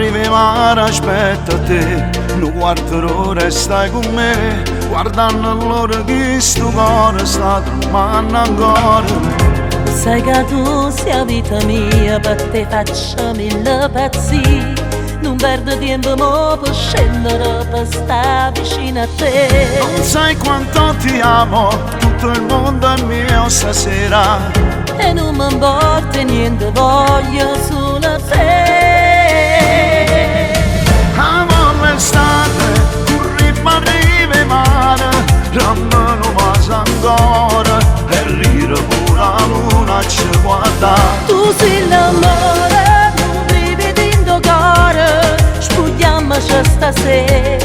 arrivi mare aspetta te, un quarto d'ora e stai con me, guardando l'ora che sto cuore sta tremando ancora. Sai che tu sei vita mia, per te faccio mille pazzi. Non perdo tempo mo per scendere, per stare vicino a te. Non sai quanto ti amo, tutto il mondo è mio stasera. E non mi importa niente, voglio solo te. Amo l'estate, un ritmo arriva mare, ramma non passa ancora, e rire pure la luna ci guarda. Tu sei l'amore, non vivi dentro cuore, spogliamoci stasera,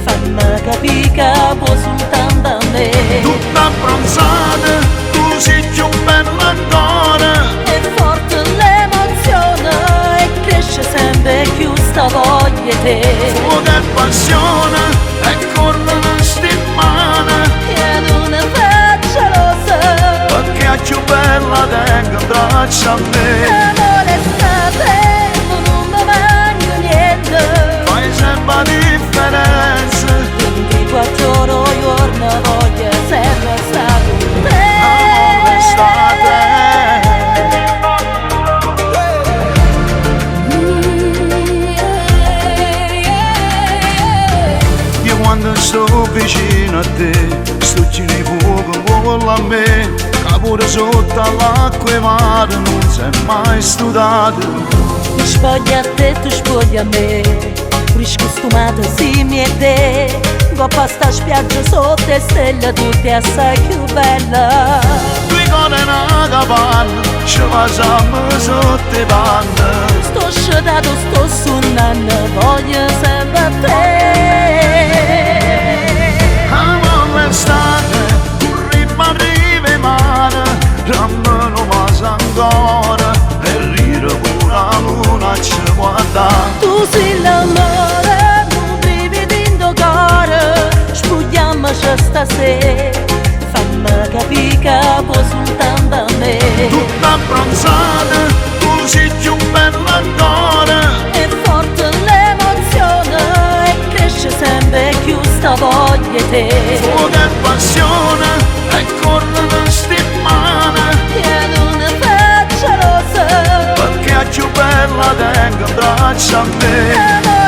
fammi capire che può soltanto a me. Tutta abbronzata, tu sei più bella ancora, È forte l'emozione e cresce sempre più sta voglia di te. fuoco e passione, e corrono stimane, E non faccia rosa, perché è più bella tengo in braccio a me. amore state, non mi manca niente. Fai sempre la differenza, 24 ore giorno voglio sempre stare con te. amo l'estate. Io quando sto vicino a te, sto di fuoco vuole a me, che pure sotto all'acqua e mare non sei mai studiato. Mi spoglia a te, tu spoglia a me, riscostumata sì mi e te. Coppa sta spiaggia sotto e stelle, tutte assai più bella. Qui con una capanna, ci facciamo sotto i panni. Sto scedato, sto suonando, voglio sempre a te. Amo l'estate, un ritmo arriva mare, ramma non passa ancora, e rire pure la luna ci guarda. Tu sei l'amore, non vivi dentro cuore, spogliamoci stasera, fammi capire che può soltanto a me. Tutta abbronzata, tu sei più bella ancora, È forte l'emozione e cresce sempre più sta voglia di te. fuoco e passione, e corrono stimane, E non faccia rosa, perché è più bella tengo in braccio a me. amore